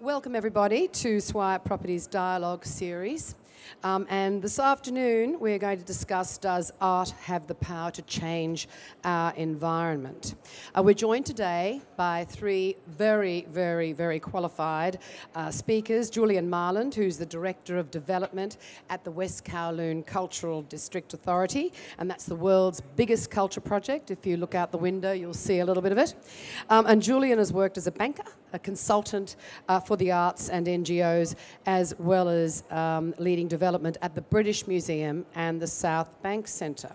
Welcome everybody to Swire Properties Dialogue Series. And this afternoon we're going to discuss, does art have the power to change our environment? We're joined today by three very qualified speakers. Julian Marland, who's the Director of Development at the West Kowloon Cultural District Authority, and that's the world's biggest culture project. If you look out the window, you'll see a little bit of it. And Julian has worked as a banker, a consultant for the arts and NGOs, as well as leading development at the British Museum and the South Bank Centre.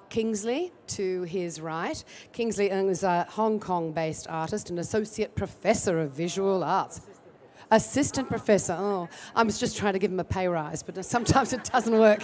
Kingsley, to his right. Kingsley is a Hong Kong-based artist and associate professor of visual arts. Assistant professor. Oh, I was just trying to give him a pay rise, but sometimes it doesn't work.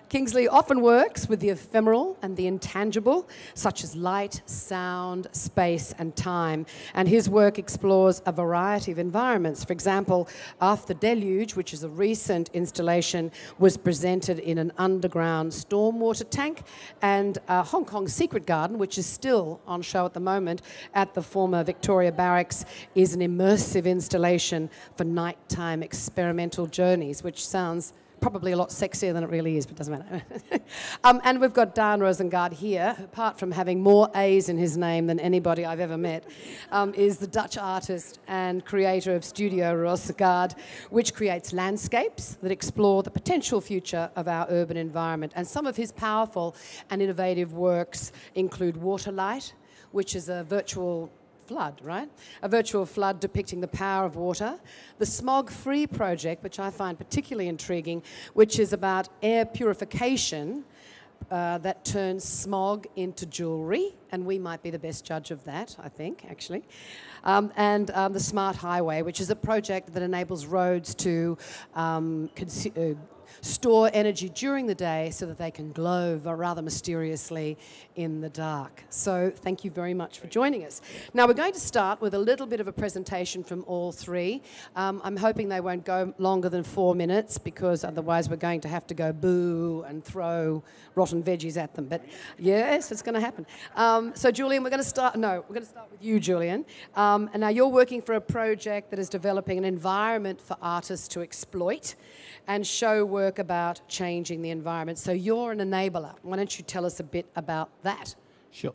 Kingsley often works with the ephemeral and the intangible, such as light, sound, space, and time. And his work explores a variety of environments. For example, After the Deluge, which is a recent installation, was presented in an underground stormwater tank. And Hong Kong's Secret Garden, which is still on show at the moment at the former Victoria Barracks, is an immersive installation for nighttime experimental journeys, which sounds probably a lot sexier than it really is, but doesn't matter. And we've got Daan Roosegaarde here, who, apart from having more A's in his name than anybody I've ever met, is the Dutch artist and creator of Studio Roosegaarde, which creates landscapes that explore the potential future of our urban environment. And some of his powerful and innovative works include Waterlight, which is a virtual flood, right? A virtual flood depicting the power of water. The Smaug Ring project, which I find particularly intriguing, which is about air purification that turns smog into jewellery, and we might be the best judge of that, I think, actually. And the Smart Highway, which is a project that enables roads to store energy during the day so that they can glow rather mysteriously in the dark. So thank you very much for joining us. Now we're going to start with a little bit of a presentation from all three. I'm hoping they won't go longer than 4 minutes, because otherwise we're going to have to go boo and throw rotten veggies at them. But yes, it's going to happen. So Julian, we're going to start with you, Julian. And now you're working for a project that is developing an environment for artists to exploit and show work about changing the environment. So you're an enabler. Why don't you tell us a bit about that? Sure.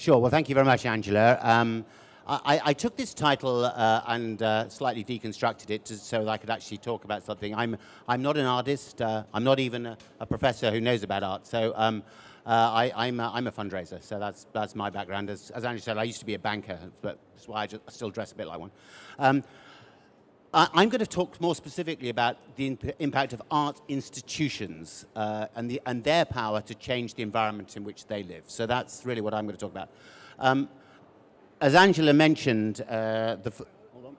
Well, thank you very much, Angela. I took this title and slightly deconstructed it so that I could actually talk about something. I'm not an artist. I'm not even a professor who knows about art. So I'm a fundraiser. So that's my background. As Angela said, I used to be a banker, but that's why I still dress a bit like one. I'm going to talk more specifically about the impact of art institutions and their power to change the environment in which they live. So that's really what I'm going to talk about. As Angela mentioned, hold on.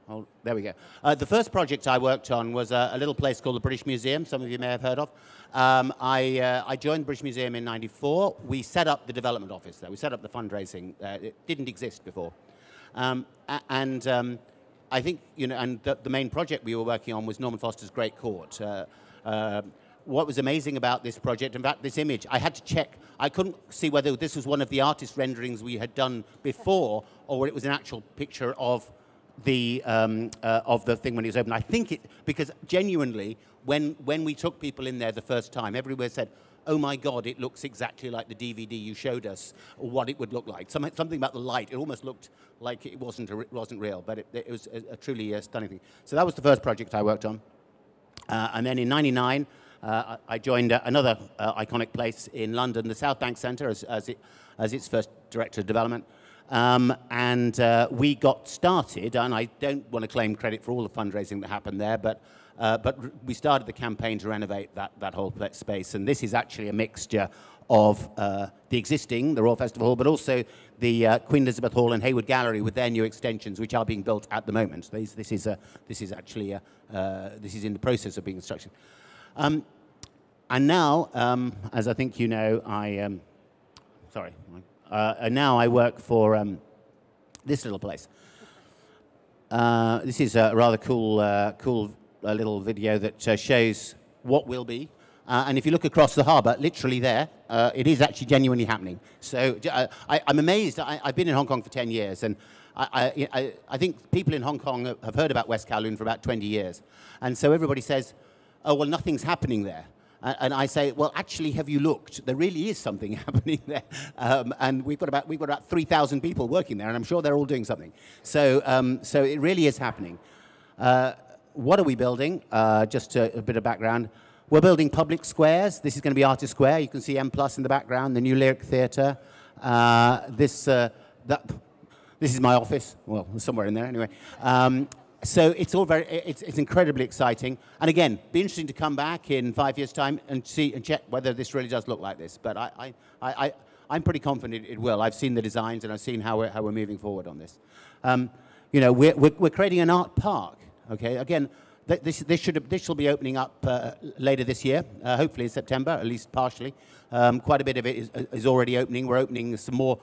Oh, there we go. The first project I worked on was a little place called the British Museum, some of you may have heard of. I joined the British Museum in '94. We set up the development office there. We set up the fundraising. It didn't exist before. I think, and the main project we were working on was Norman Foster's Great Court. What was amazing about this project, in fact, this image, I had to check. I couldn't see whether this was one of the artist renderings we had done before, or it was an actual picture of the thing when it was open. I think it, because genuinely, when we took people in there the first time, everywhere said, oh my God, it looks exactly like the DVD you showed us, or what it would look like. Something about the light, it almost looked like it wasn't real, but it was a truly stunning thing. So that was the first project I worked on. And then in '99, I joined another iconic place in London, the South Bank Centre, as its first director of development. We got started, and I don't want to claim credit for all the fundraising that happened there, but we started the campaign to renovate that whole space. And this is actually a mixture of the existing, the Royal Festival Hall, but also the Queen Elizabeth Hall and Hayward Gallery with their new extensions, which are being built at the moment. This is in the process of being constructed. And now, as I think you know, now I work for this little place. This is a rather cool little video that shows what will be And if you look across the harbour, literally there, it is actually genuinely happening. So I'm amazed. I've been in Hong Kong for 10 years, and I think people in Hong Kong have heard about West Kowloon for about 20 years. And so everybody says, oh, well, nothing's happening there. And I say, well, actually, have you looked? There really is something happening there. And we've got about 3,000 people working there, and I'm sure they're all doing something. So it really is happening. What are we building? Just a bit of background. We're building public squares. This is going to be Artist Square. You can see M+ in the background, the new Lyric Theatre. This is my office. Well, somewhere in there anyway. So it's all it's incredibly exciting. And again, be interesting to come back in 5 years' time and see and check whether this really does look like this. But I'm pretty confident it will. I've seen the designs and I've seen how we're moving forward on this. You know, we're creating an art park. Okay, again. This shall be opening up later this year, hopefully in September, at least partially. Quite a bit of it is already opening. We're opening some more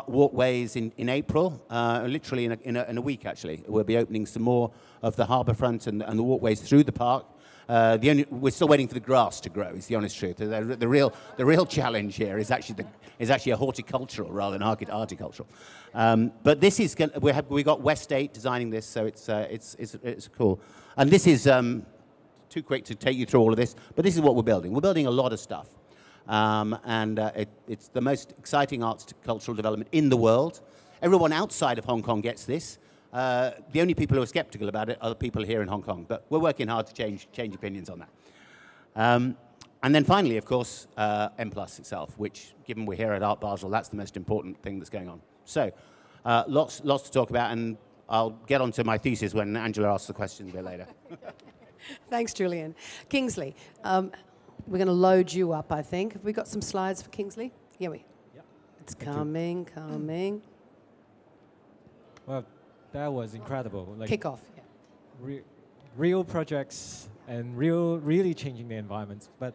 walkways in April, literally in a week actually. We'll be opening some more of the harbour front and the walkways through the park. We're still waiting for the grass to grow, is the honest truth. The real challenge here is actually a horticultural rather than horticultural. But this is we got West 8 designing this, so it's cool. And this is too quick to take you through all of this, but this is what we're building. We're building a lot of stuff, and it's the most exciting arts cultural development in the world. Everyone outside of Hong Kong gets this. The only people who are skeptical about it are the people here in Hong Kong, but we're working hard to change opinions on that. And then finally, of course, M+ itself, which, given we're here at Art Basel, that's the most important thing that's going on. So, lots to talk about, and I'll get onto my thesis when Angela asks the question a bit later. Thanks, Julian. Kingsley, we're going to load you up, I think. Have we got some slides for Kingsley? Yeah, it's coming. Well, that was incredible. Like, Kick off. Yeah. Real projects and really changing the environments. But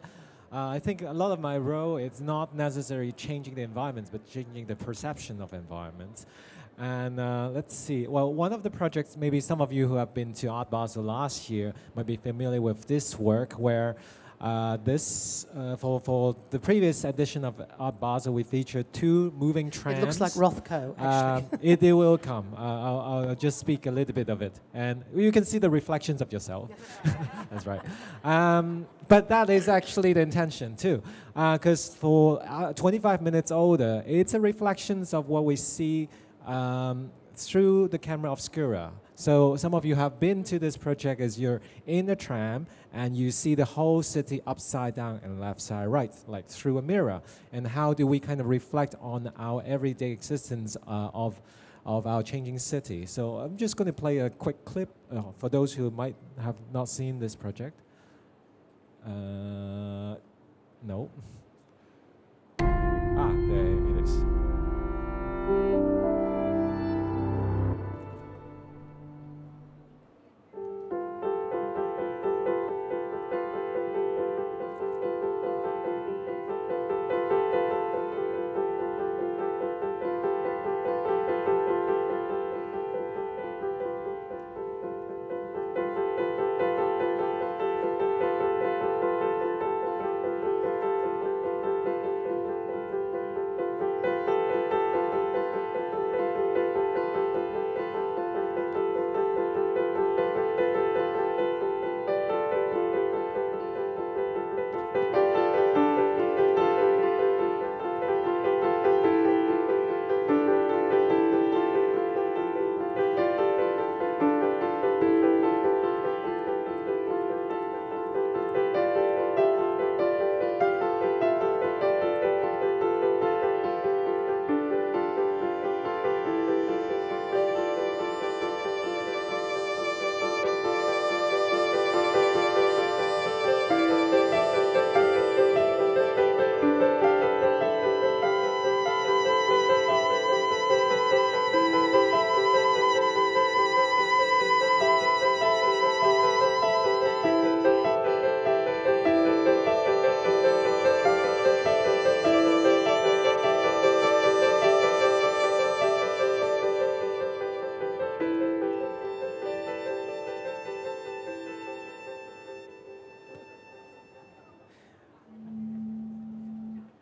I think a lot of my role is not necessarily changing the environments, but changing the perception of environments. And let's see. Well, one of the projects, maybe some of you who have been to Art Basel last year might be familiar with this work, where for the previous edition of Art Basel, we featured 2 moving trams. It looks like Rothko, actually. It will come. I'll just speak a little bit of it. And you can see the reflections of yourself. That's right. But that is actually the intention, too. Because for 25 minutes older, it's a reflections of what we see through the camera obscura. So some of you have been to this project as you're in a tram and you see the whole city upside down and left side right, like through a mirror. And how do we kind of reflect on our everyday existence of our changing city? So I'm just going to play a quick clip for those who might have not seen this project. No. There it is.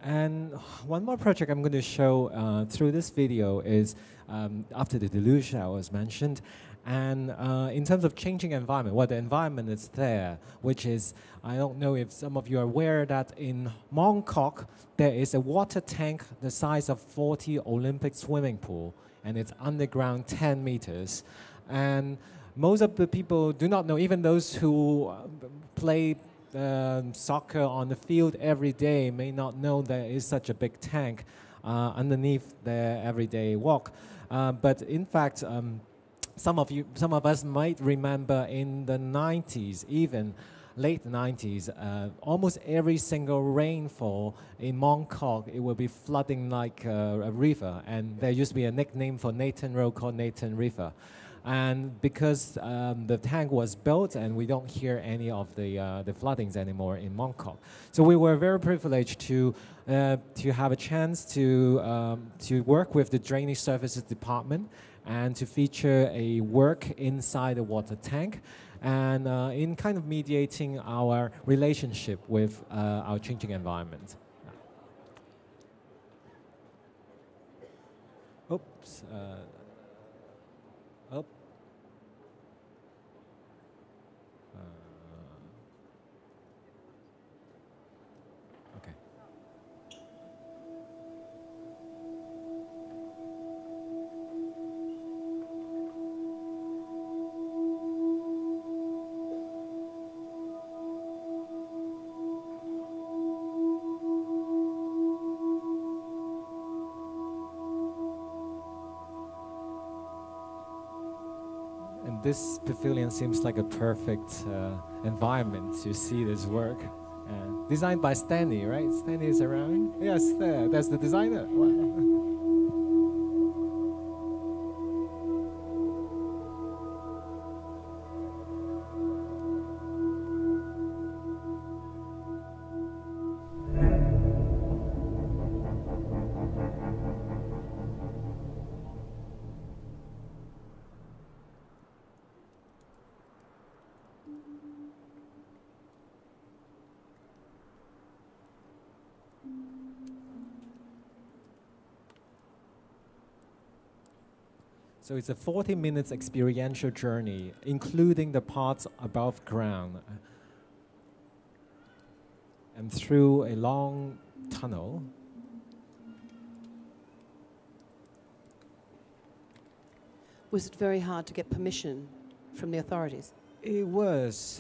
And one more project I'm going to show through this video is after the dilution I was mentioned. And in terms of changing environment, well, the environment is there, which is, I don't know if some of you are aware that in Mongkok, there is a water tank the size of 40 Olympic swimming pool, and it's underground 10 meters. And most of the people do not know, even those who play soccer on the field every day may not know there is such a big tank underneath their everyday walk. But in fact, some of us might remember in the 90s, even late 90s, almost every single rainfall in Mongkok, it will be flooding like a river. And there used to be a nickname for Nathan Road called Nathan River. And because the tank was built and we don't hear any of the floodings anymore in Mongkok. So we were very privileged to have a chance to work with the Drainage Services Department and to feature a work inside the water tank and in kind of mediating our relationship with our changing environment. Oops. Oh. Okay. And this pavilion seems like a perfect environment to see this work. Designed by Stanley, right? Stanley is around? Yes, there. That's the designer. Wow. So it's a 40 minutes experiential journey, including the parts above ground. And through a long tunnel. Was it very hard to get permission from the authorities? It was,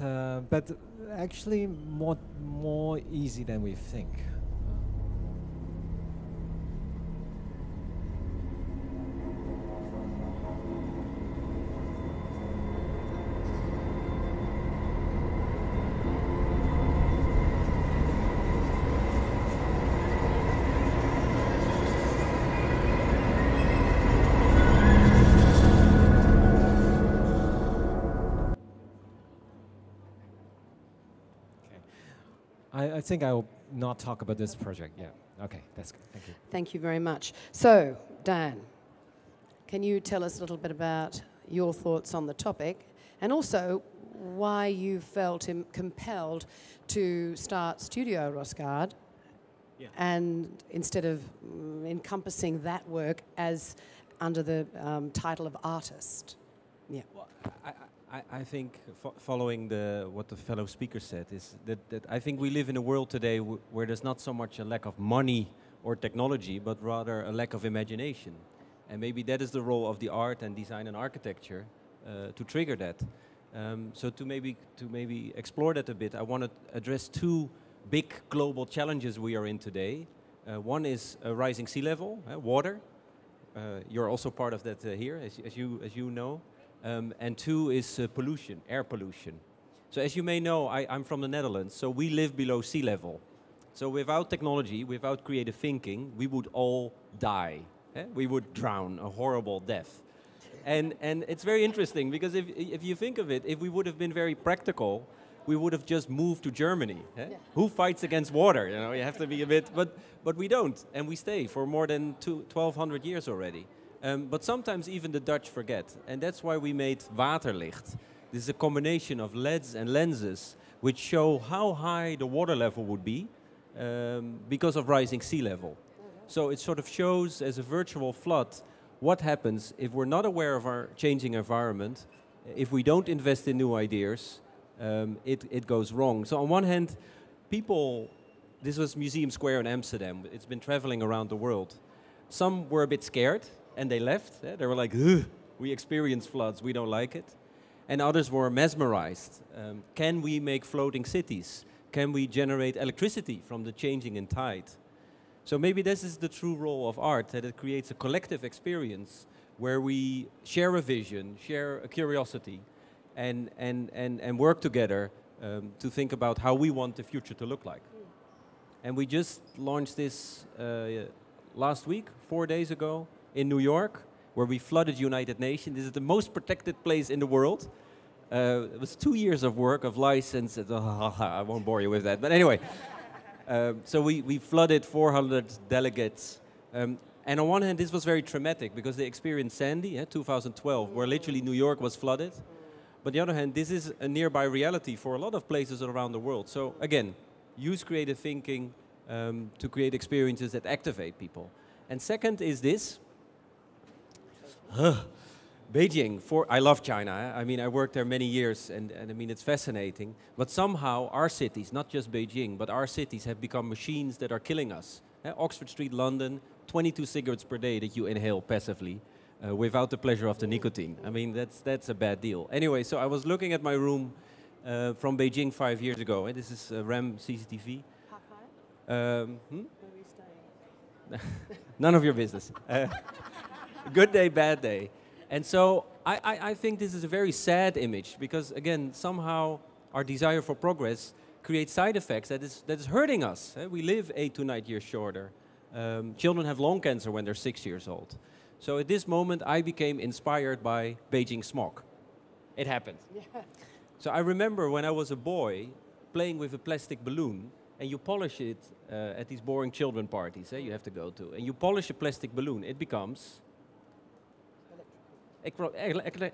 but actually more easy than we think. I think I will not talk about this project. Yeah. Okay, that's good. Thank you. Thank you very much. So, Dan, can you tell us a little bit about your thoughts on the topic and also why you felt compelled to start Studio Roosegaarde and instead of encompassing that work as under the title of artist? Yeah. Well, I think following what the fellow speaker said is that I think we live in a world today where there's not so much a lack of money or technology, but rather a lack of imagination. And maybe that is the role of the art and design and architecture to trigger that. So to maybe explore that a bit, I want to address two big global challenges we are in today. One is rising sea level, water. You're also part of that here, as you know. And two is pollution, air pollution. So as you may know, I'm from the Netherlands, so we live below sea level. So without technology, without creative thinking, we would all die. We would drown a horrible death. And it's very interesting, because if you think of it, if we would have been very practical, we would have just moved to Germany. Yeah. Who fights against water? You know, you have to be a bit, but we don't, and we stay for more than 1200 years already. But sometimes even the Dutch forget, and that's why we made waterlicht. This is a combination of LEDs and lenses which show how high the water level would be because of rising sea level. So it sort of shows as a virtual flood what happens if we're not aware of our changing environment, if we don't invest in new ideas, it goes wrong. So on one hand, people, this was Museum Square in Amsterdam, it's been traveling around the world. Some were a bit scared and they left. They were like, ugh, we experience floods, we don't like it. And others were mesmerized. Can we make floating cities? Can we generate electricity from the changing in tide? So maybe this is the true role of art, that it creates a collective experience where we share a vision, share a curiosity, and work together to think about how we want the future to look like. And we just launched this last week, 4 days ago, in New York, where we flooded United Nations. This is the most protected place in the world. It was 2 years of work, of license. I won't bore you with that. But anyway, so we flooded 400 delegates. And on one hand, this was very traumatic because they experienced Sandy, 2012, where literally New York was flooded. But on the other hand, this is a nearby reality for a lot of places around the world. So again, use creative thinking to create experiences that activate people. And second is this. Beijing, I love China. I mean, I worked there many years, and I mean, it's fascinating. But somehow, our cities, not just Beijing, but our cities have become machines that are killing us. Oxford Street, London, 22 cigarettes per day that you inhale passively without the pleasure of the nicotine. I mean, that's a bad deal. Anyway, so I was looking at my room from Beijing 5 years ago. This is RAM CCTV. Where are you staying? None of your business. Good day, bad day. And so I think this is a very sad image because, again, somehow our desire for progress creates side effects that is hurting us. We live 8 to 9 years shorter. Children have lung cancer when they're 6 years old. So at this moment, I became inspired by Beijing Smoke. It happened. Yeah. So I remember when I was a boy playing with a plastic balloon, and you polish it at these boring children parties you have to go to, and you polish a plastic balloon, it becomes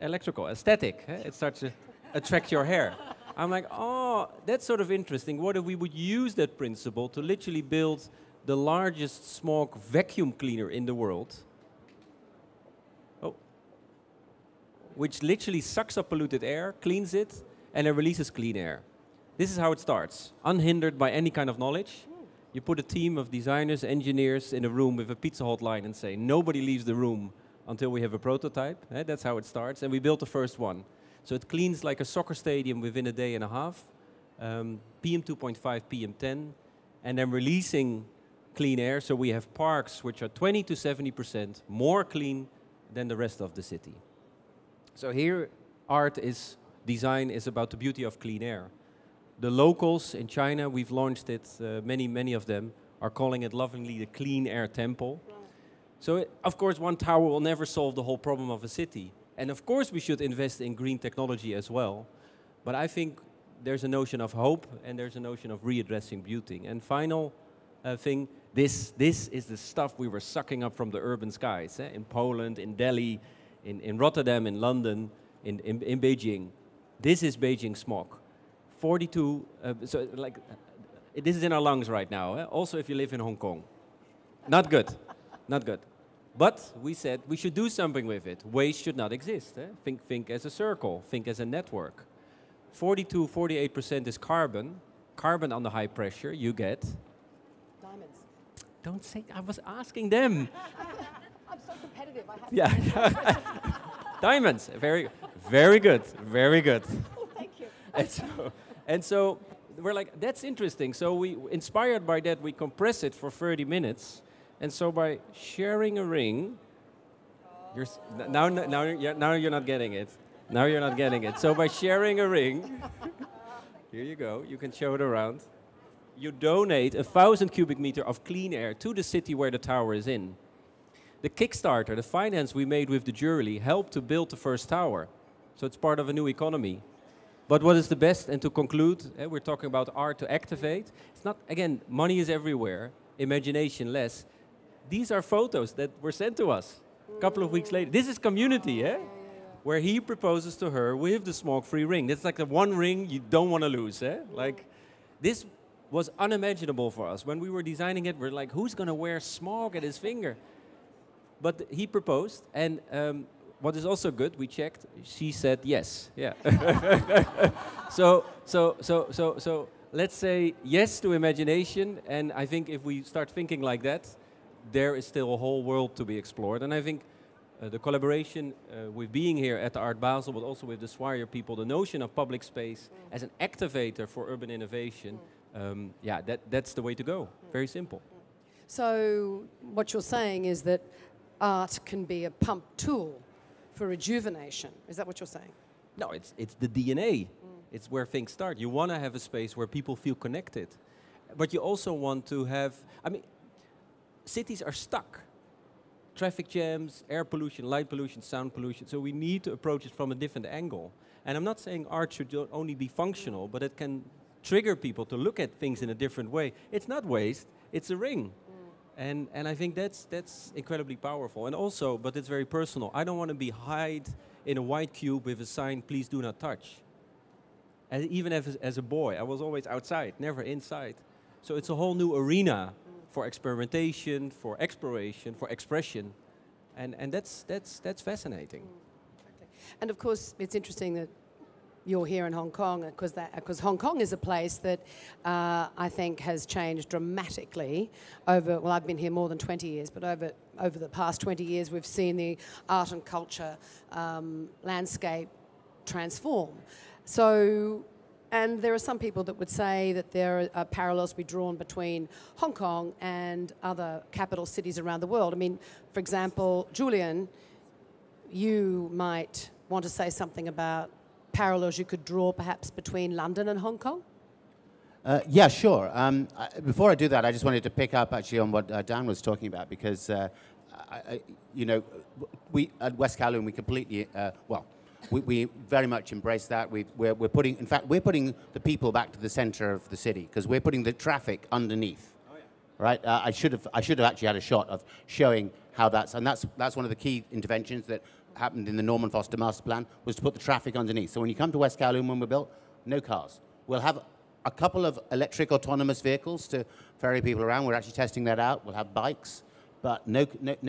electrical, aesthetic. It starts to attract your hair. I'm like, oh, that's sort of interesting. What if we would use that principle to literally build the largest smog vacuum cleaner in the world, which literally sucks up polluted air, cleans it, and then releases clean air. This is how it starts, unhindered by any kind of knowledge. You put a team of designers, engineers in a room with a Pizza Hut line and say, nobody leaves the room until we have a prototype. That's how it starts. And we built the first one. So it cleans like a soccer stadium within a day and a half, PM 2.5, PM 10, and then releasing clean air. So we have parks which are 20 to 70% more clean than the rest of the city. So here, design is about the beauty of clean air. The locals in China, we've launched it, many of them are calling it lovingly the clean air temple. So of course one tower will never solve the whole problem of a city. And of course we should invest in green technology as well. But I think there's a notion of hope and there's a notion of readdressing beauty. And final thing, this is the stuff we were sucking up from the urban skies, in Poland, in Delhi, in Rotterdam, in London, in Beijing. This is Beijing Smoke. 42, this is in our lungs right now. Also if you live in Hong Kong. Not good, not good. But we said we should do something with it. Waste should not exist. Think as a circle, think as a network. 42, 48% is carbon. Carbon under high pressure, you get? Diamonds. Don't say, I was asking them. I'm so competitive, I have yeah. Diamonds, very good, very good. Oh, thank you. And so we're like, that's interesting. So we, inspired by that, we compress it for 30 minutes. And so by sharing a ring, now you're not getting it. Now you're not getting it. So by sharing a ring, here you go, you can show it around. You donate 1,000 cubic meter of clean air to the city where the tower is in. The Kickstarter, the finance we made with the Jury, helped to build the first tower. So it's part of a new economy. But what is the best? And to conclude, we're talking about art to activate. It's not, again, money is everywhere, imagination less. These are photos that were sent to us a couple of weeks later. This is community, where he proposes to her with the smoke-free ring. That's like the one ring you don't want to lose. Like this was unimaginable for us. When we were designing it, we're like, who's going to wear Smaug at his finger? But he proposed, and what is also good, we checked, she said yes. Yeah. so let's say yes to imagination, and I think if we start thinking like that, there is still a whole world to be explored. And I think the collaboration with being here at the Art Basel, but also with the Swire people, the notion of public space as an activator for urban innovation, yeah, that's the way to go. Very simple. So what you're saying is that art can be a pump tool for rejuvenation. Is that what you're saying? No, it's the DNA. It's where things start. You want to have a space where people feel connected. But you also want to have, I mean, cities are stuck. Traffic jams, air pollution, light pollution, sound pollution. So we need to approach it from a different angle. And I'm not saying art should only be functional, but it can trigger people to look at things in a different way. It's not waste, it's a ring. And I think that's incredibly powerful. And also, but it's very personal. I don't want to be hide in a white cube with a sign, please do not touch. And even as a boy, I was always outside, never inside. So it's a whole new arena for experimentation, for exploration, for expression. And that's fascinating. Okay. And of course, it's interesting that you're here in Hong Kong, because Hong Kong is a place that I think has changed dramatically over, well, I've been here more than 20 years, but over the past 20 years we've seen the art and culture landscape transform. So, and there are some people that would say that there are parallels to be drawn between Hong Kong and other capital cities around the world. I mean, for example, Julian, you might want to say something about parallels you could draw perhaps between London and Hong Kong? Yeah, sure. Before I do that, I just wanted to pick up actually on what Daan was talking about, because, you know, we at West Kowloon, we completely, well, we very much embrace that. We're putting, in fact, we're putting the people back to the center of the city, because we're putting the traffic underneath. Oh, yeah. Right? I should have actually had a shot of showing how that's one of the key interventions that happened in the Norman Foster Master Plan, was to put the traffic underneath. So when you come to West Kowloon when we're built, no cars. We'll have a couple of electric autonomous vehicles to ferry people around. We're actually testing that out. We'll have bikes, but no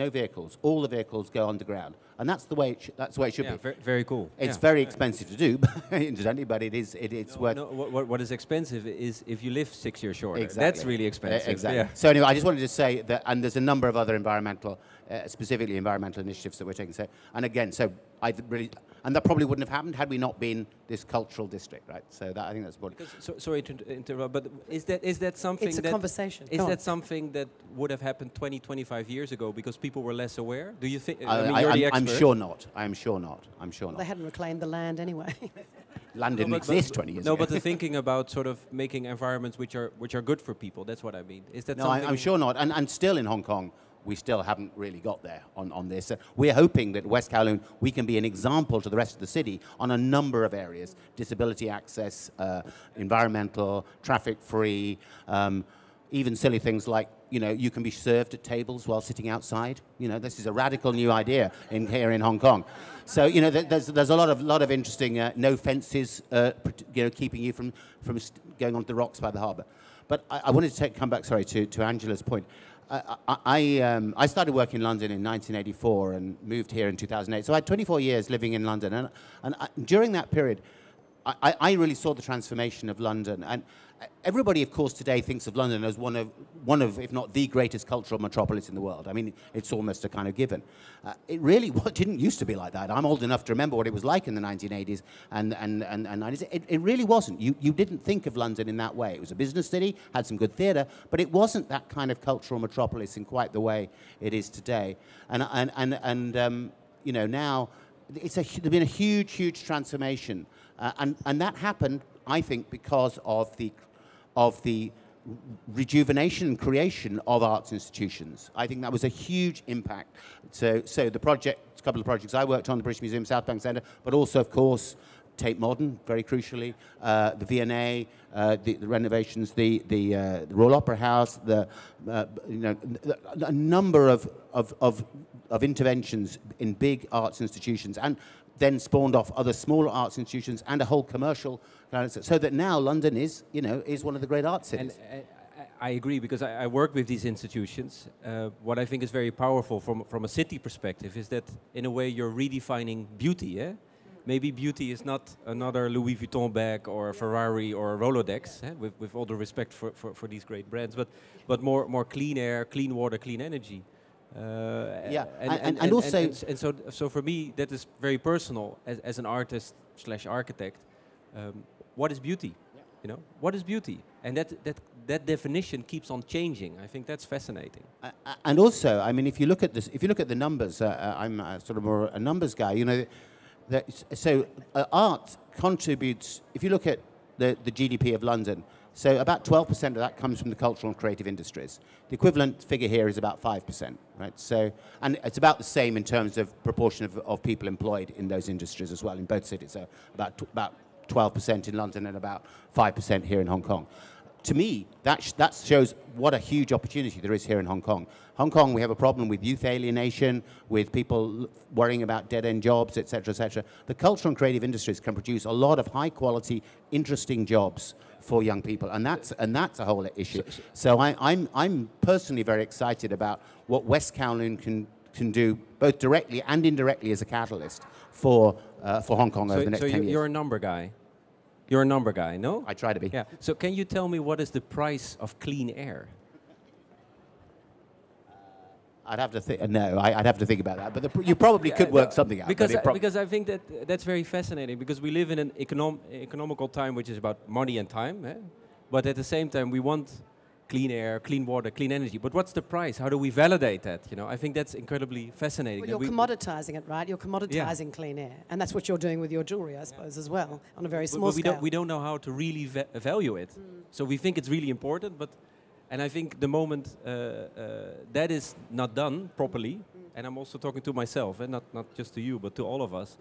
vehicles. All the vehicles go underground, and that's the way it should be. Very, very cool. It's very expensive to do, incidentally, but it's worth. No, what is expensive is if you live 6 years shorter. Exactly. That's really expensive. Exactly. Yeah. So anyway, I just wanted to say that, and there's a number of other environmental, specifically environmental initiatives that we're taking. So, and again, and that probably wouldn't have happened had we not been this cultural district, right? So that, I think that's important. Sorry to interrupt, but is that something? It's a conversation. Is that something that would have happened 20, 25 years ago because people were less aware? Do you think? I'm sure not. I'm sure not. I'm sure not. They hadn't reclaimed the land anyway. Land didn't exist 20 years ago. No, but the thinking about sort of making environments which are good for people. That's what I mean. Is that? No, I'm sure not. And still in Hong Kong, we still haven't really got there on this. We're hoping that West Kowloon, we can be an example to the rest of the city on a number of areas: disability access, environmental, traffic-free, even silly things like, you know, you can be served at tables while sitting outside. You know, this is a radical new idea here in Hong Kong. So, you know, there's a lot of interesting no fences, you know, keeping you from going onto the rocks by the harbour. But I wanted to come back, sorry, to Angela's point. I started working in London in 1984 and moved here in 2008. So I had 24 years living in London. And during that period, I really saw the transformation of London. And everybody, of course, today thinks of London as one of, if not the greatest cultural metropolis in the world. I mean, it's almost a kind of given. It really didn't used to be like that. I'm old enough to remember what it was like in the 1980s and 90s. It really wasn't. You didn't think of London in that way. It was a business city, had some good theatre, but it wasn't that kind of cultural metropolis in quite the way it is today. And you know, now there's been a huge transformation, and that happened, I think, because of the rejuvenation and creation of arts institutions. I think that was a huge impact. So the project, a couple of projects I worked on, the British Museum South Bank Centre, but also, of course, Tate Modern, very crucially, the V&A, the renovations, the Royal Opera House, you know, a number of interventions in big arts institutions, and then spawned off other smaller arts institutions and a whole commercial, so that now London is, is one of the great art cities. And I agree, because I work with these institutions. What I think is very powerful from a city perspective is that, in a way, you're redefining beauty. Eh? Maybe beauty is not another Louis Vuitton bag or a Ferrari or a Rolodex, with all the respect for these great brands, but more clean air, clean water, clean energy. So for me, that is very personal as an artist / architect. What is beauty? Yeah. What is beauty? And that definition keeps on changing. I think that's fascinating. And also, I mean, if you look at this, if you look at the numbers, I'm sort of more a numbers guy. Art contributes. If you look at the GDP of London, so about 12% of that comes from the cultural and creative industries. The equivalent figure here is about 5%, right? So, and it's about the same in terms of proportion of people employed in those industries as well in both cities. So about 12% in London and about 5% here in Hong Kong. To me, that shows what a huge opportunity there is here in Hong Kong. Hong Kong, we have a problem with youth alienation, with people worrying about dead-end jobs, et cetera, et cetera. The cultural and creative industries can produce a lot of high-quality, interesting jobs for young people, and that's a whole issue. So I'm personally very excited about what West Kowloon can do, both directly and indirectly, as a catalyst for Hong Kong over the next 10 years. So you're a number guy. You're a number guy, no? I try to be. Yeah. So can you tell me what is the price of clean air? I'd have to think. No, I'd have to think about that. But you probably could work something out. Because I think that's very fascinating. Because we live in an economical time which is about money and time. Eh? But at the same time, we want clean air, clean water, clean energy. But what's the price? How do we validate that? I think that's incredibly fascinating. Well, you're commoditizing it, right? You're commoditizing clean air, and that's what you're doing with your jewelry, I suppose, as well, on a very small scale. We don't know how to really value it. So we think it's really important, and I think the moment that is not done properly, and I'm also talking to myself, and not just to you, but to all of us,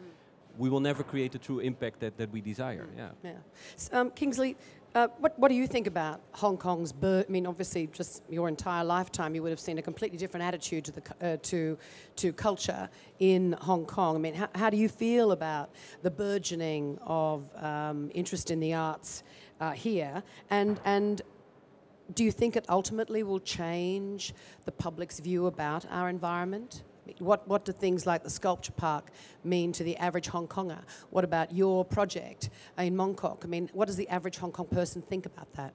we will never create the true impact that we desire. Yeah. So, Kingsley, what do you think about Hong Kong's birth? I mean, obviously, just your entire lifetime, you would have seen a completely different attitude to culture in Hong Kong. I mean, how do you feel about the burgeoning of interest in the arts here? And do you think it ultimately will change the public's view about our environment? What do things like the sculpture park mean to the average Hong Konger? What about your project in Mongkok? I mean, what does the average Hong Kong person think about that?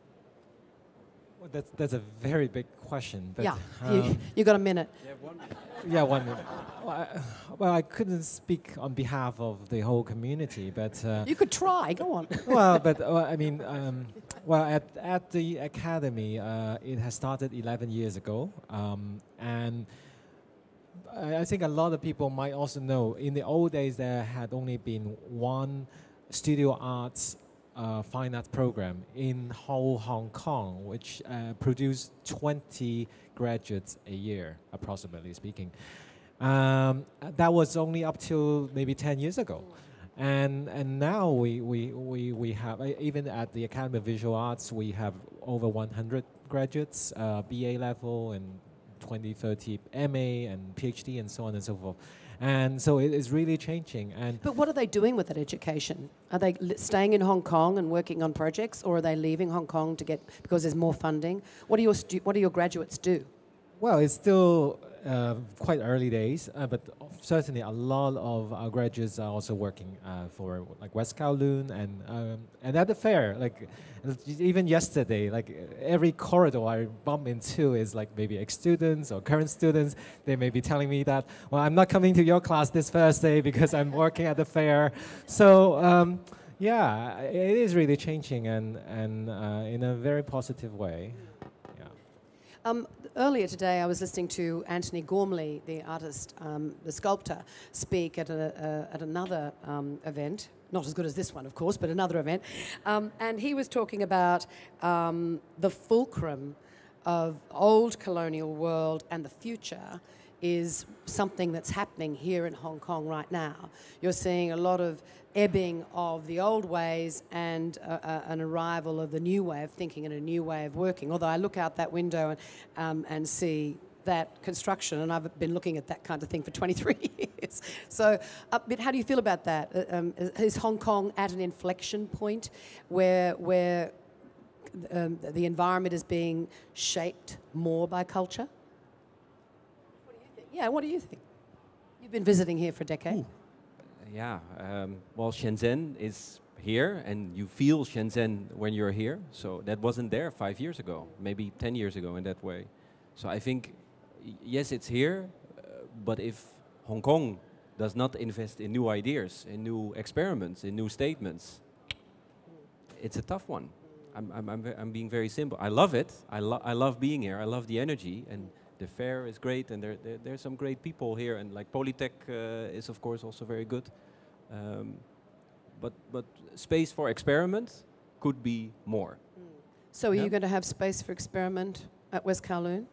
Well, that's a very big question. But, yeah, you got a minute. Yeah, 1 minute. Well, I couldn't speak on behalf of the whole community, but... you could try, go on. Well, but I mean, at the Academy, it has started 11 years ago, and I think a lot of people might also know, in the old days there had only been one studio arts fine art program in whole Hong Kong, which produced 20 graduates a year, approximately speaking. That was only up till maybe 10 years ago. And now we have, even at the Academy of Visual Arts, we have over 100 graduates, BA level and 20, 30 MA and PhD and so on and so forth. And so it is really changing. But what are they doing with that education? Are they staying in Hong Kong and working on projects, or are they leaving Hong Kong because there's more funding? What do your graduates do? Well, it's still quite early days, but certainly a lot of our graduates are also working for like West Kowloon and at the fair. Like even yesterday, like every corridor I bump into is like maybe ex-students or current students. They may be telling me that, well, I'm not coming to your class this Thursday because I'm working at the fair. So yeah, it is really changing and in a very positive way. Earlier today, I was listening to Anthony Gormley, the artist, the sculptor, speak at another event. Not as good as this one, of course, but another event. And he was talking about the fulcrum of old colonial world and the future is something that's happening here in Hong Kong right now. You're seeing a lot of ebbing of the old ways and an arrival of the new way of thinking and a new way of working. Although I look out that window and see that construction, and I've been looking at that kind of thing for 23 years. So, but how do you feel about that? Is Hong Kong at an inflection point where the environment is being shaped more by culture? What do you think? Yeah, what do you think? You've been visiting here for a decade. Yeah, well, Shenzhen is here, and you feel Shenzhen when you're here. So that wasn't there 5 years ago, maybe 10 years ago in that way. So I think, yes, it's here, but if Hong Kong does not invest in new ideas, in new experiments, in new statements, it's a tough one. I'm being very simple. I love it. I love being here. I love the energy, and the fair is great, and there's some great people here, and like Polytech is of course also very good. But space for experiment could be more. So are you going to have space for experiment at West Kowloon?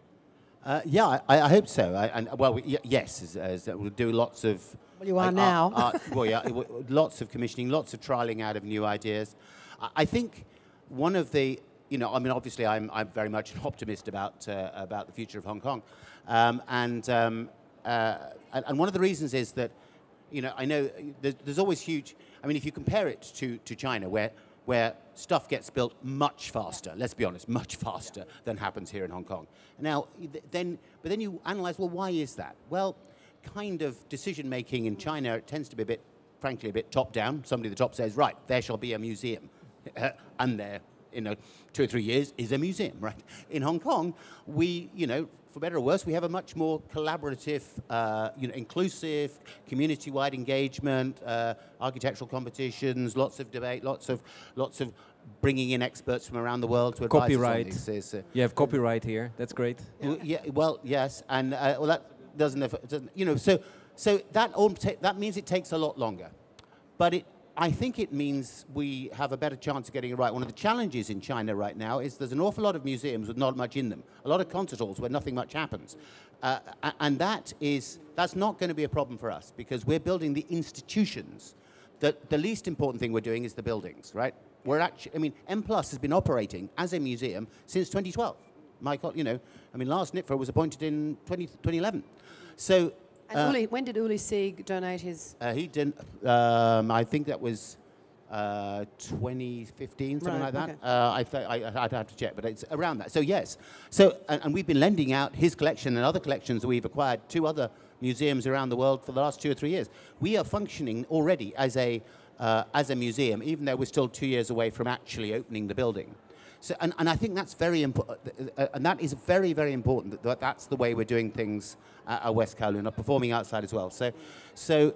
Yeah, I hope so. Yes, we'll do lots of. Well, you are now. Well, yeah, lots of commissioning, lots of trialing out of new ideas. I think one of the, I mean, obviously, I'm very much an optimist about the future of Hong Kong, and one of the reasons is that, I know there's always huge. I mean, if you compare it to China, where stuff gets built much faster, let's be honest, much faster than happens here in Hong Kong. Now, then you analyze, well, why is that? Well, kind of decision-making in China tends to be frankly, a bit top-down. Somebody at the top says, right, there shall be a museum. And there, 2 or 3 years, is a museum, right? In Hong Kong, we, for better or worse, we have a much more collaborative, inclusive, community-wide engagement, architectural competitions, lots of debate, lots of bringing in experts from around the world to advise copyright. us on these. You have copyright here. That's great. Yeah. Well, yes, and that doesn't, so that means it takes a lot longer, but I think it means we have a better chance of getting it right. One of the challenges in China right now is there's an awful lot of museums with not much in them, a lot of concert halls where nothing much happens. And that's not going to be a problem for us because we're building the institutions. The least important thing we're doing is the buildings, right? We're actually, M+ has been operating as a museum since 2012. Last NITFA was appointed in 2011. So. And when did Uli Sieg donate his? He didn't. I think that was 2015, something like that. Okay. I'd have to check, but it's around that. So yes. So and we've been lending out his collection and other collections that we've acquired to other museums around the world for the last 2 or 3 years. We are functioning already as a museum, even though we're still 2 years away from actually opening the building. So, and I think that's very important, and that is very, very important, that's the way we're doing things at West Kowloon, performing outside as well. So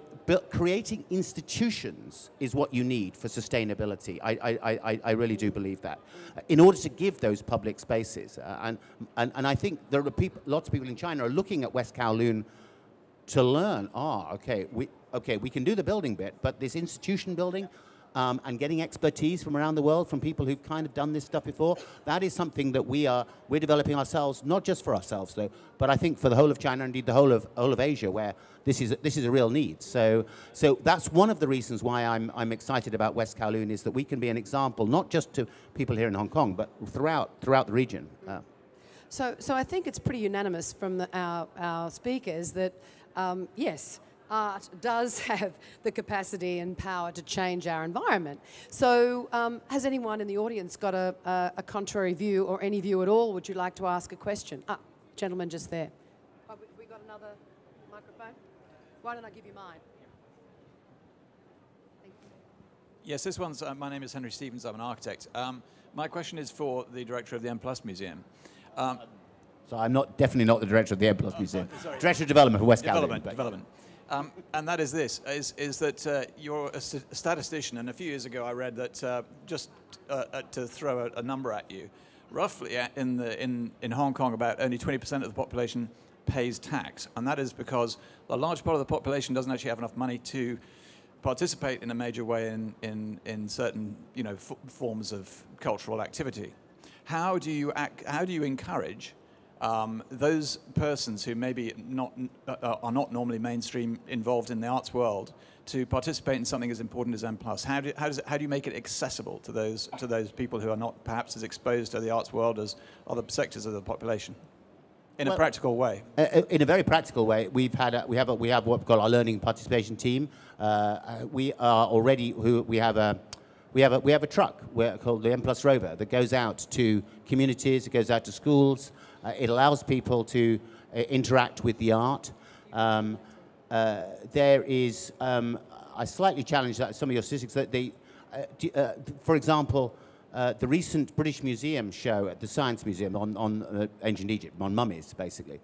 creating institutions is what you need for sustainability. I really do believe that. In order to give those public spaces, and I think there are lots of people in China are looking at West Kowloon to learn, we can do the building bit, but this institution building, and getting expertise from around the world, from people who've kind of done this stuff before, that is something that we're developing ourselves, not just for ourselves though, but I think for the whole of China, indeed the whole of Asia, where this is a real need. So that's one of the reasons why I'm excited about West Kowloon, is that we can be an example, not just to people here in Hong Kong, but throughout the region. So I think it's pretty unanimous from our speakers that yes, art does have the capacity and power to change our environment. So has anyone in the audience got a contrary view or any view at all? Would you like to ask a question? Gentleman just there. Oh, we got another microphone? Why don't I give you mine? Thank you. Yes, this one's, my name is Henry Stevens, I'm an architect. My question is for the director of the M+ Museum. So I'm definitely not the director of the M+ Museum. Director of Development for West Kowloon. Development. And that is this, is that you're a statistician, and a few years ago I read that just to throw a number at you, roughly in Hong Kong about only 20% of the population pays tax, and that is because a large part of the population doesn't actually have enough money to participate in a major way in certain forms of cultural activity. How do you encourage those persons who maybe are not normally mainstream involved in the arts world to participate in something as important as M+? How do you make it accessible to those people who are not perhaps as exposed to the arts world as other sectors of the population? in a practical way? In a very practical way, we have what we call our learning and participation team. We are already we have a truck called the M+ Rover that goes out to communities, it goes out to schools. It allows people to interact with the art. There is, I slightly challenge that some of your statistics that for example, the recent British Museum show at the Science Museum on ancient Egypt, on mummies basically,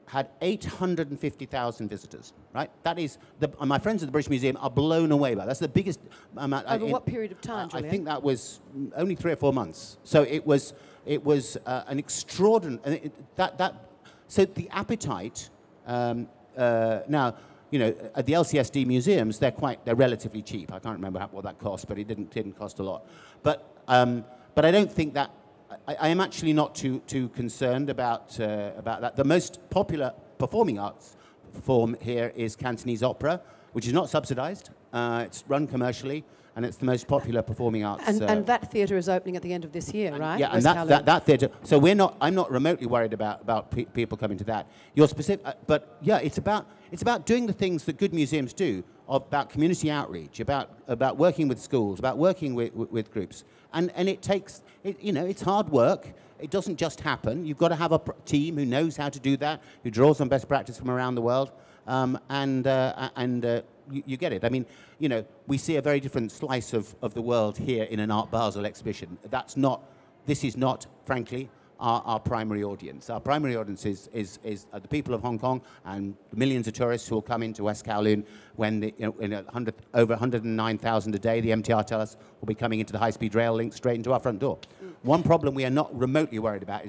had 850,000 visitors, right? That is, my friends at the British Museum are blown away by that. That's the biggest amount. Over what period of time, Julian? I think that was only 3 or 4 months. So it was an extraordinary, so the appetite, now, you know, at the LCSD museums, they're relatively cheap. I can't remember what that cost, but it didn't cost a lot. But I don't think that, I am actually not too concerned about that. The most popular performing arts form here is Cantonese opera, which is not subsidized. It's run commercially, and it's the most popular performing arts. And that theatre is opening at the end of this year, right? Yeah, and that theatre. So I'm not remotely worried about people coming to that. You're specific, but yeah, it's about doing the things that good museums do, about community outreach, about working with schools, about working with groups, and it takes, you know, it's hard work. It doesn't just happen. You've got to have a team who knows how to do that, who draws on best practice from around the world, you get it. I mean, you know, we see a very different slice of the world here in an Art Basel exhibition. This is not, frankly, our primary audience. Our primary audience is the people of Hong Kong and the millions of tourists who will come into West Kowloon when over 109,000 a day, the MTR tell us, will be coming into the high-speed rail link straight into our front door. One problem we are not remotely worried about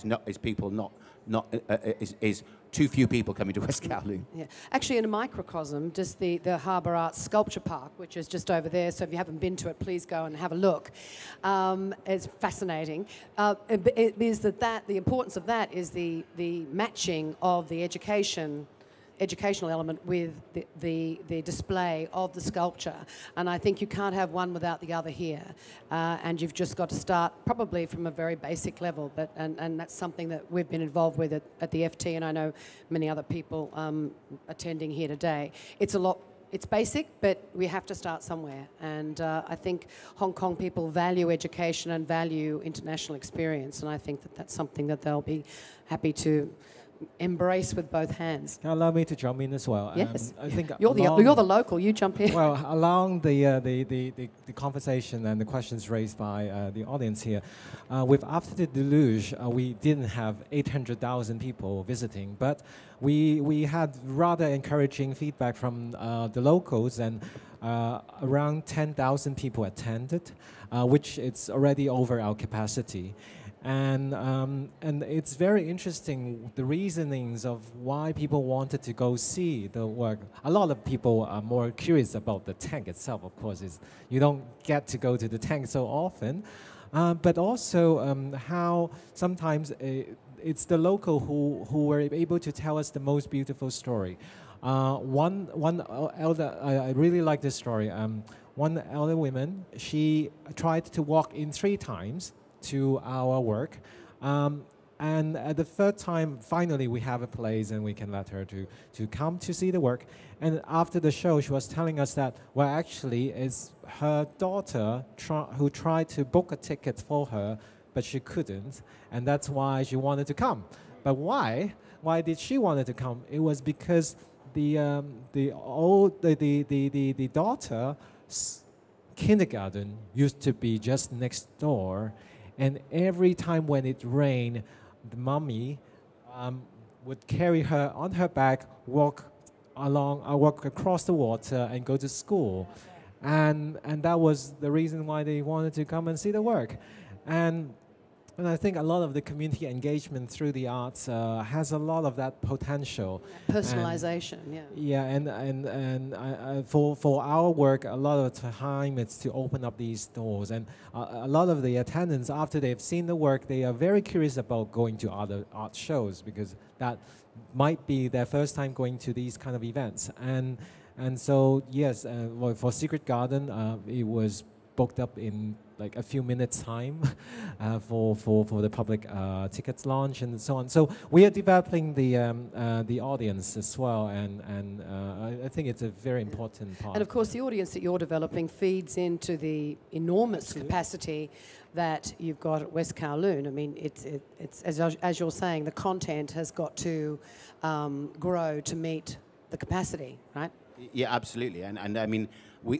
is too few people coming to West Kowloon. Yeah. Actually, in a microcosm, just the Harbour Arts Sculpture Park, which is just over there, so if you haven't been to it, please go and have a look. It's fascinating. It is the importance of that is the matching of the educational element with the display of the sculpture, and I think you can't have one without the other here, and you've just got to start probably from a very basic level, but and that's something that we've been involved with at the FT, and I know many other people attending here today. It's basic, but we have to start somewhere, and I think Hong Kong people value education and value international experience, and I think that that's something that they'll be happy to embrace with both hands. Allow me to jump in as well. Yes, I think you're the local. You jump in. Well, along the conversation and the questions raised by the audience here, after the Dilution, we didn't have 800,000 people visiting, but we had rather encouraging feedback from the locals, and around 10,000 people attended, which it's already over our capacity. And it's very interesting, the reasonings of why people wanted to go see the work. A lot of people are more curious about the tank itself, of course. You don't get to go to the tank so often. But also how sometimes it's the local who were able to tell us the most beautiful story. One elder, I really like this story. One elder woman, she tried to walk in 3 times to our work, and at the 3rd time, finally we have a place and we can let her to come to see the work. And after the show, she was telling us that, well, actually it's her daughter who tried to book a ticket for her, but she couldn't, and that's why she wanted to come. But why did she wanted to come? It was because the daughter's kindergarten used to be just next door. And every time when it rained, the mommy would carry her on her back, walk across the water and go to school. And that was the reason why they wanted to come and see the work. And I think a lot of the community engagement through the arts has a lot of that potential. Personalization, Yeah, and for our work, a lot of the time it's to open up these doors. And a lot of the attendants, after they've seen the work, they are very curious about going to other art shows, because that might be their first time going to these kind of events. And so, yes, for Secret Garden, it was booked up in like a few minutes time for the public tickets launch and so on. So we are developing the audience as well, and I think it's a very important part. And of course, the audience that you're developing feeds into the enormous capacity that you've got at West Kowloon. I mean, it's as you're saying, the content has got to grow to meet the capacity, right? Yeah, absolutely. And I mean,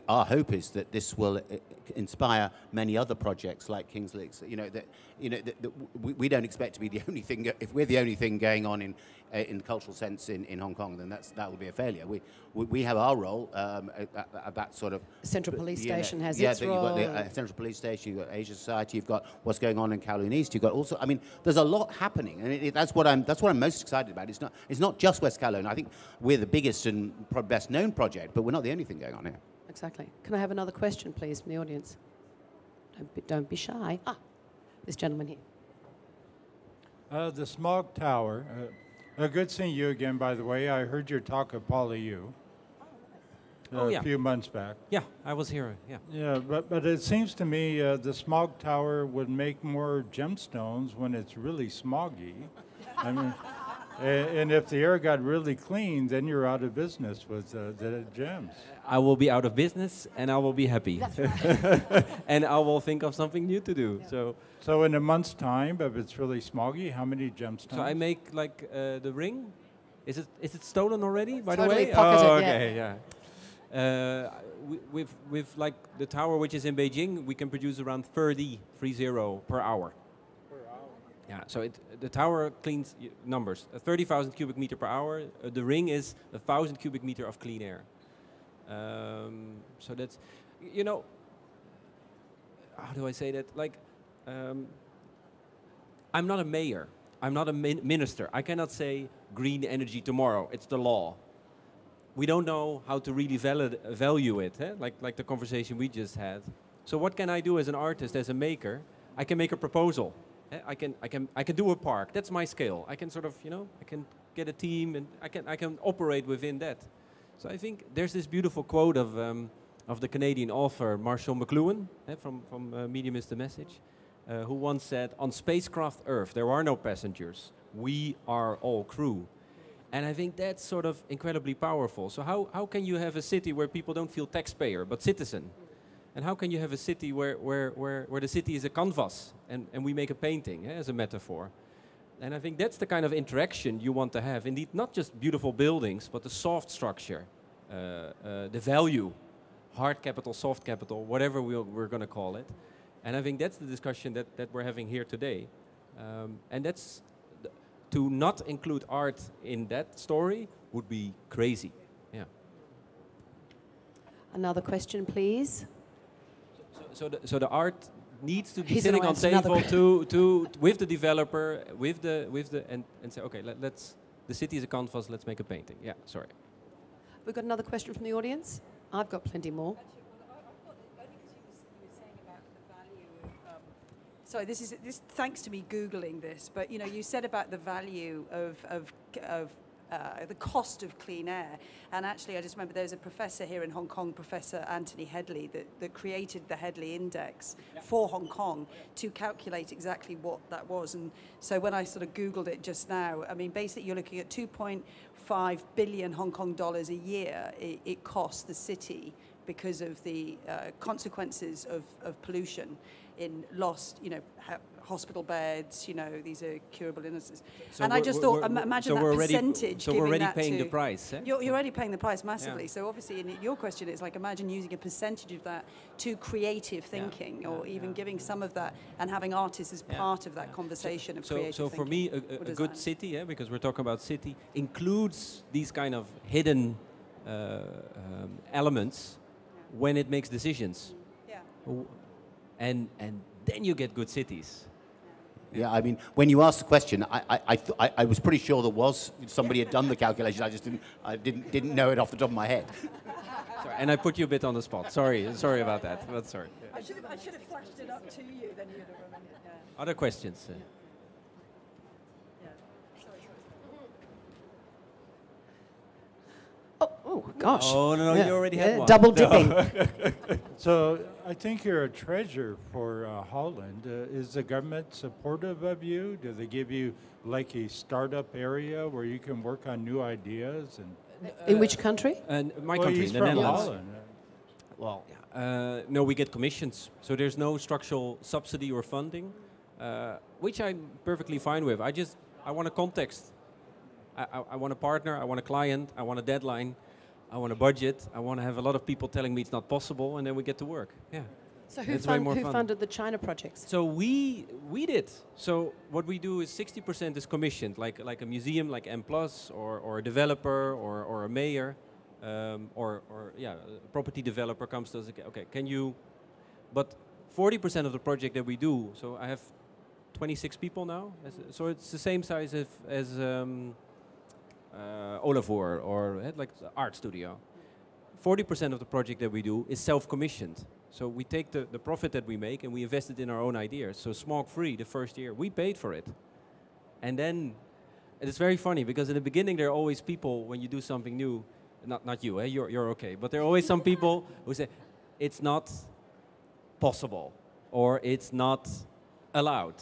our hope is that this will inspire many other projects like Kingsley's. We don't expect to be the only thing. If we're the only thing going on in the cultural sense in Hong Kong, then that will be a failure. We have our role at that sort of Central Police Station has its role. You've got the Central Police Station, you've got Asia Society, you've got what's going on in Kowloon East. You've got also, I mean, there's a lot happening, and that's what I'm most excited about. It's not just West Kowloon. I think we're the biggest and best known project, but we're not the only thing going on here. Exactly. Can I have another question, please, from the audience? Don't be shy. This gentleman here. The Smaug Tower. Good seeing you again, by the way. I heard your talk at PolyU a few months back. Yeah, I was here. Yeah. Yeah, but it seems to me the Smaug Tower would make more gemstones when it's really smoggy. I mean, and if the air got really clean, then you're out of business with the gems. I will be out of business, and I will be happy. That's right. And I will think of something new to do. Yeah. So in a month's time, if it's really smoggy, how many gemstones? So I make like the ring. Is it stolen already? By Totally the way. pocketed, Okay, yeah. With like the tower which is in Beijing, we can produce around 30 per hour. Yeah, so the tower cleans numbers. 30,000 cubic meter per hour. The ring is 1,000 cubic meter of clean air. So that's, how do I say that? Like, I'm not a mayor. I'm not a minister. I cannot say green energy tomorrow. It's the law. We don't know how to really value it, like the conversation we just had. So what can I do as an artist, as a maker? I can make a proposal. I can do a park. That's my scale. I can sort of, I can get a team, and I can operate within that. So I think there's this beautiful quote of the Canadian author Marshall McLuhan from Medium is the Message, who once said, "On spacecraft Earth, there are no passengers. We are all crew." And I think that's sort of incredibly powerful. So how can you have a city where people don't feel taxpayer but citizen? And how can you have a city where the city is a canvas and we make a painting as a metaphor? And I think that's the kind of interaction you want to have. Indeed, not just beautiful buildings, but the soft structure, the value, hard capital, soft capital, whatever we're going to call it. And I think that's the discussion that we're having here today. And that's to not include art in that story would be crazy. Yeah. Another question, please. So the art needs to be sitting on table to with the developer, with the and say, okay, let's the city is a canvas, let's make a painting. Yeah, sorry. We've got another question from the audience. I've got plenty more. Sorry, this thanks to me Googling this, but you said about the value of the cost of clean air, and actually I just remember there was a professor here in Hong Kong, Professor Anthony Headley, that created the Headley Index for Hong Kong to calculate exactly what that was. And so when I sort of Googled it just now, I mean basically you're looking at 2.5 billion Hong Kong dollars a year it costs the city because of the consequences of pollution in lost, hospital beds, these are curable illnesses. So and I just thought, imagine that percentage. So we're already paying the price. You're already paying the price massively. Yeah. So obviously, in your question is like, imagine using a percentage of that to creative thinking, or even giving some of that and having artists as part of that conversation of creative thinking. So for me, a good city, because we're talking about city, includes these kind of hidden elements when it makes decisions. Yeah. And then you get good cities. Yeah, I mean, when you asked the question, I was pretty sure there was somebody had done the calculation. I just didn't know it off the top of my head. Sorry, and I put you a bit on the spot. Sorry about that. But sorry. I should have flashed it up to you. Then you'd have remembered. Yeah. Other questions? Yeah. Sorry. Oh gosh. Oh no, you already had one. Double dipping. So I think you're a treasure for Holland. Is the government supportive of you? Do they give you like a startup area where you can work on new ideas? And In which country? And my well, country, he's the from Netherlands. Holland. Well, no, we get commissions. So there's no structural subsidy or funding, which I'm perfectly fine with. I want a context. I want a partner, I want a client, I want a deadline, I want a budget, I want to have a lot of people telling me it's not possible, and then we get to work. Yeah. So It's way more fun. funded the China projects? So we did. So what we do is 60% is commissioned, like a museum, like M+, or a developer, or a mayor, or a property developer comes to us. Okay, can you? But 40% of the project that we do. So I have 26 people now. So it's the same size as Olavoor or like the art studio. 40% of the project that we do is self-commissioned. So we take the profit that we make and we invest it in our own ideas. So Smaug Free, the first year, we paid for it. And then it's very funny because in the beginning there are always people when you do something new, not you, you're okay, but there are always some people who say it's not possible or it's not allowed.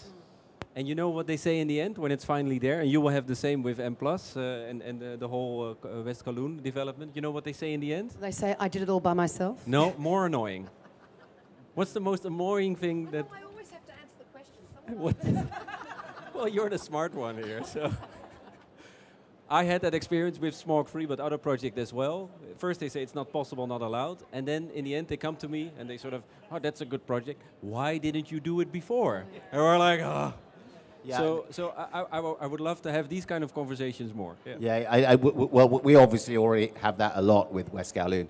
And you know what they say in the end when it's finally there? And you will have the same with M+, and the whole West Kowloon development. You know what they say in the end? They say, I did it all by myself? No, more annoying. What's the most annoying thing that... I always have to answer the question. Well, you're the smart one here, so... I had that experience with Smaug Free, but other projects as well. First they say it's not possible, not allowed. And then in the end they come to me and they sort of, oh, that's a good project. Why didn't you do it before? And we're like, oh... Yeah. So I would love to have these kind of conversations more. Yeah, well, we obviously already have that a lot with West Kowloon.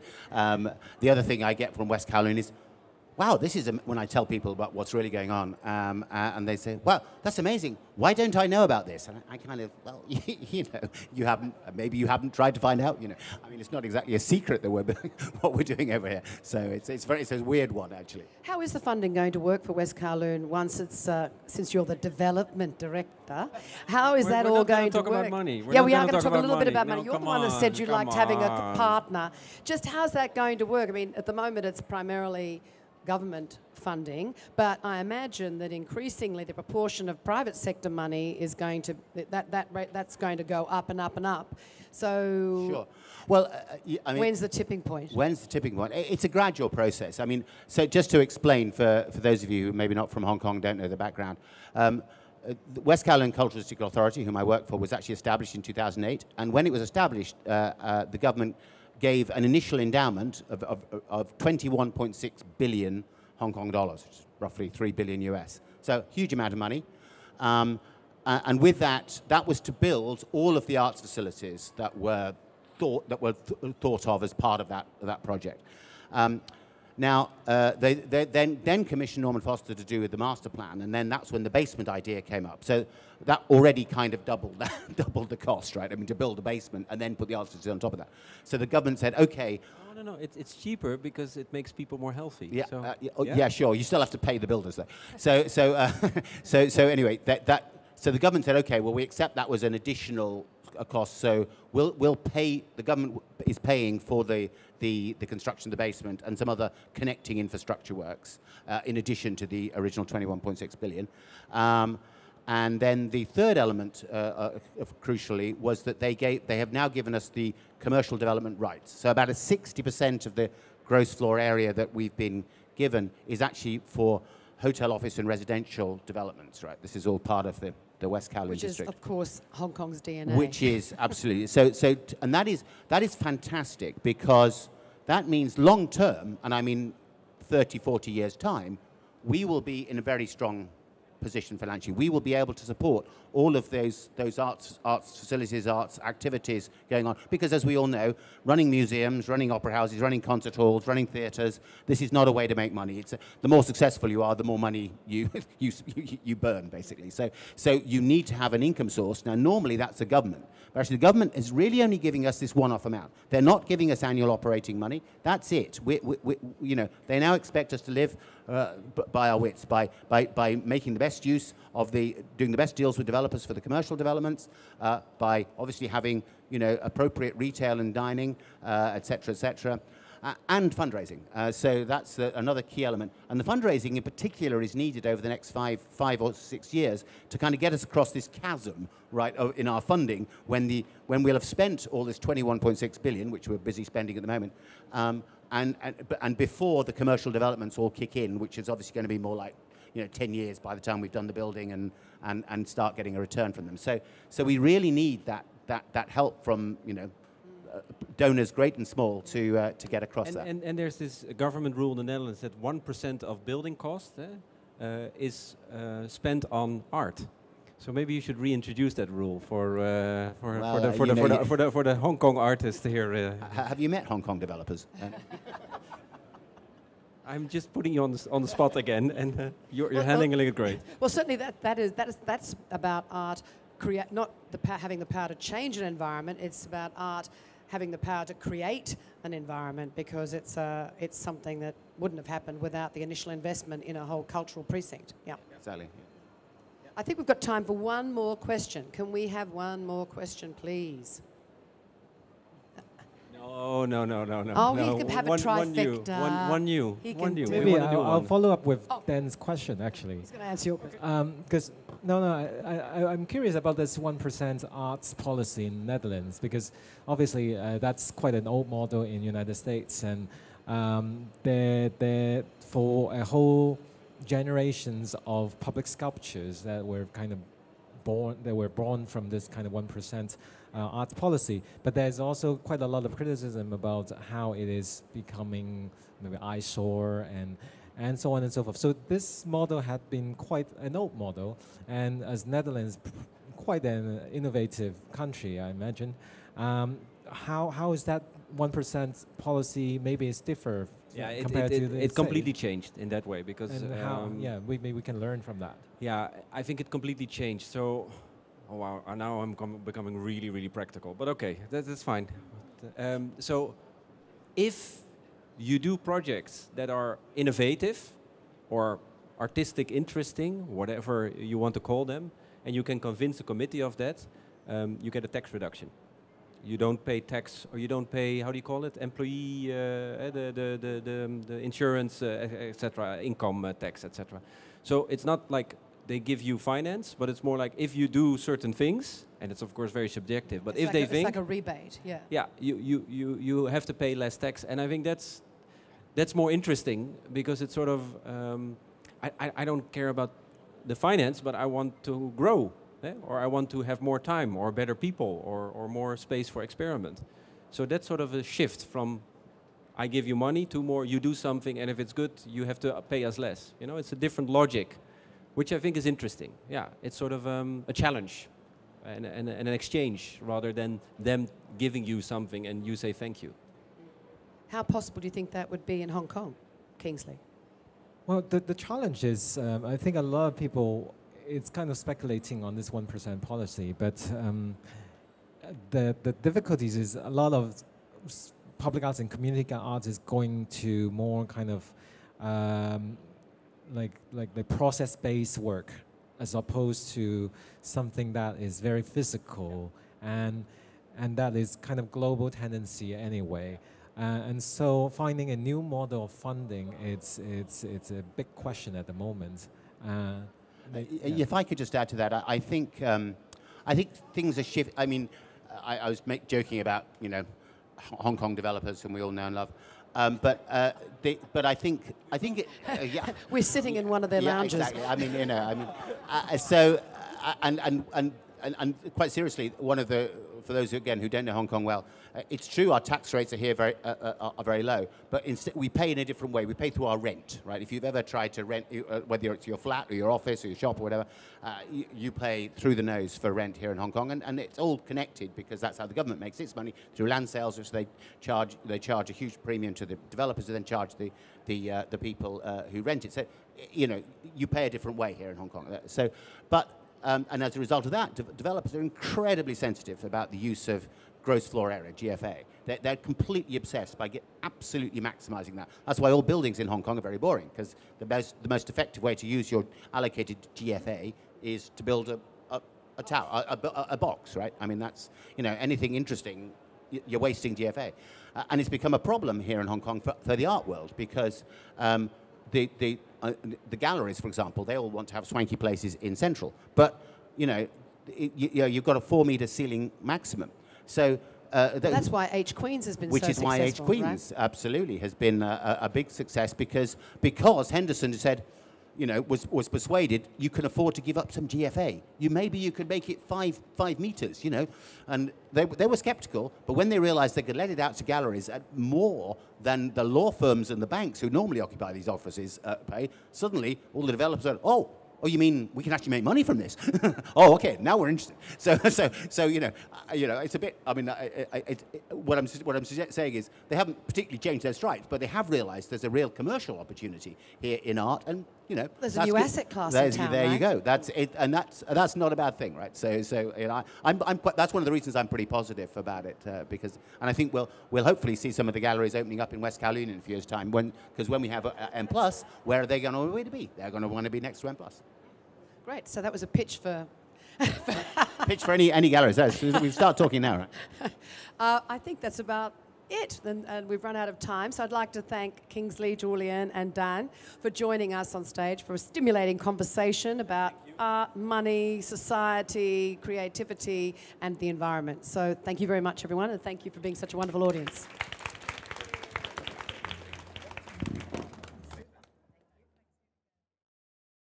The other thing I get from West Kowloon is, wow, this is, when I tell people about what's really going on, and they say, well, that's amazing. Why don't I know about this? And I kind of, well, maybe you haven't tried to find out, I mean, it's not exactly a secret that what we're doing over here. So it's a weird one, actually. How is the funding going to work for West Kowloon once it's, since you're the development director, how is that all going to work? We're not going to talk about money. Yeah, we are going to talk a little bit about money. You're the one that said you liked having a partner. Just how's that going to work? I mean, at the moment it's primarily government funding, but I imagine that increasingly the proportion of private sector money is going to that's going to go up and up and up. So sure. Well, I mean, when's the tipping point? When's the tipping point? It's a gradual process. I mean, so just to explain for those of you who maybe not from Hong Kong, don't know the background, the West Kowloon Cultural District Authority, whom I work for, was actually established in 2008, and when it was established, the government gave an initial endowment of 21.6 billion Hong Kong dollars, which is roughly 3 billion US. So huge amount of money. And with that was to build all of the arts facilities that were thought of as part of that project. Now, they then commissioned Norman Foster to do with the master plan, and then that's when the basement idea came up. So that already kind of doubled the cost, right? I mean, to build a basement and then put the arts facility on top of that. So the government said, okay. No, it's cheaper because it makes people more healthy. Yeah, so, yeah, sure. You still have to pay the builders, though. So anyway, so the government said, okay, well, we accept that was an additional cost, so we'll pay. The government is paying for the construction of the basement and some other connecting infrastructure works, in addition to the original 21.6 billion. And then the third element, crucially, was that they have now given us the commercial development rights. So about 60% of the gross floor area that we've been given is actually for hotel, office, and residential developments. Right, this is all part of the West Kowloon district, which is, of course, Hong Kong's DNA. Which is absolutely and that is fantastic, because that means long term, and I mean 30, 40 years time, we will be in a very strong position financially. We will be able to support all of those arts facilities, arts activities going on, because as we all know, running museums, running opera houses, running concert halls, running theatres, this is not a way to make money. It's the more successful you are, the more money you burn, basically. So you need to have an income source. Now, normally that's the government, but actually the government is really only giving us this one-off amount. They're not giving us annual operating money. That's it. They now expect us to live by our wits, by making the best use of doing the best deals with developers for the commercial developments, by obviously having appropriate retail and dining, etc., etc. and fundraising. So that's another key element. And the fundraising in particular is needed over the next five or 6 years to kind of get us across this chasm, right, in our funding when we'll have spent all this 21.6 billion, which we're busy spending at the moment, and before the commercial developments all kick in, which is obviously going to be more like 10 years by the time we've done the building and start getting a return from them. So we really need that help from donors great and small to get across that. And there's this government rule in the Netherlands that 1% of building cost is spent on art. So maybe you should reintroduce that rule for the Hong Kong artists here. Have you met Hong Kong developers? I'm just putting you on the spot again, and you're handling it great. Well, certainly that's about art, not having the power to change an environment. It's about art having the power to create an environment, because it's something that wouldn't have happened without the initial investment in a whole cultural precinct. Yeah. Exactly. I think we've got time for one more question. Can we have one more question, please? No. Oh, no. he can have a trifecta. One new. Maybe I'll follow up with Dan's question, actually. He's going to answer your question. Because I'm curious about this 1% arts policy in Netherlands, because obviously that's quite an old model in United States, and for a whole generations of public sculptures that were kind of born from this kind of 1% arts policy. But there's also quite a lot of criticism about how it is becoming maybe eyesore and so on and so forth. So this model had been quite an old model, and as Netherlands, quite an innovative country, I imagine. How is that 1% policy? Maybe it's different. Yeah, it completely changed in that way, because maybe we can learn from that. Yeah, I think it completely changed. So, oh wow, now I'm becoming really, really practical. But okay, that's fine. So, if you do projects that are innovative or artistic, interesting, whatever you want to call them, and you can convince the committee of that, you get a tax reduction. You don't pay tax, or you don't pay, how do you call it, employee, the insurance, etc., income tax, etc. So it's not like they give you finance, but it's more like if you do certain things, and it's of course very subjective, but if they think... It's like a rebate, yeah. Yeah, you have to pay less tax, and I think that's more interesting, because it's sort of, I don't care about the finance, but I want to grow. Or I want to have more time, or better people, or more space for experiment. So that's sort of a shift from I give you money to more you do something, and if it's good, you have to pay us less. It's a different logic, which I think is interesting. Yeah, it's sort of a challenge and an exchange, rather than them giving you something and you say thank you. How possible do you think that would be in Hong Kong, Kingsley? Well, the challenge is, I think a lot of people, it's kind of speculating on this 1% policy, but the difficulties is a lot of public arts and community arts is going to more kind of like the process-based work, as opposed to something that is very physical and that is kind of global tendency anyway. And so finding a new model of funding, it's a big question at the moment. If I could just add to that, I think things are shifting. I mean, I was joking about Hong Kong developers, whom we all know and love, but I think it, yeah. We're sitting in one of their lounges. Exactly. I mean, so and quite seriously, for those who don't know Hong Kong well, it's true our tax rates are here are very low, but instead we pay in a different way. We pay through our rent, right? If you've ever tried to rent, whether it's your flat or your office or your shop or whatever, you pay through the nose for rent here in Hong Kong, and it's all connected, because that's how the government makes its money, through land sales, which they charge a huge premium to the developers, who then charge the people who rent it. So you pay a different way here in Hong Kong. So, but and as a result of that, developers are incredibly sensitive about the use of gross floor area, GFA. They're completely obsessed by absolutely maximizing that. That's why all buildings in Hong Kong are very boring, because the most effective way to use your allocated GFA is to build a tower, a box, right? I mean, that's, anything interesting, you're wasting GFA. And it's become a problem here in Hong Kong for the art world because the galleries, for example, they all want to have swanky places in Central. But, you know, you've got a 4-meter ceiling maximum. So that's why H Queens has been so successful. Which is why H Queens absolutely has been a big success because Henderson said, you know, was persuaded you can afford to give up some GFA. Maybe you could make it 5 meters, you know. And they were skeptical, but when they realized they could let it out to galleries at more than the law firms and the banks who normally occupy these offices pay, suddenly all the developers said, oh, you mean we can actually make money from this? Oh, okay, now we're interested. So you know, it's a bit. I mean, what I'm saying is they haven't particularly changed their stripes, but they have realised there's a real commercial opportunity here in art, and you know, there's a new asset class in town. There right? you go. That's it, and that's not a bad thing, right? So you know, that's one of the reasons I'm pretty positive about it because, and I think we'll hopefully see some of the galleries opening up in West Kowloon in a few years' time because when we have M+, where are they going to be? They're going to want to be next to M+. Great. So that was a pitch for... pitch for any galleries. We've started talking now, right? I think that's about it. And we've run out of time. So I'd like to thank Kingsley, Julian and Daan for joining us on stage for a stimulating conversation about art, money, society, creativity and the environment. So thank you very much, everyone. And thank you for being such a wonderful audience.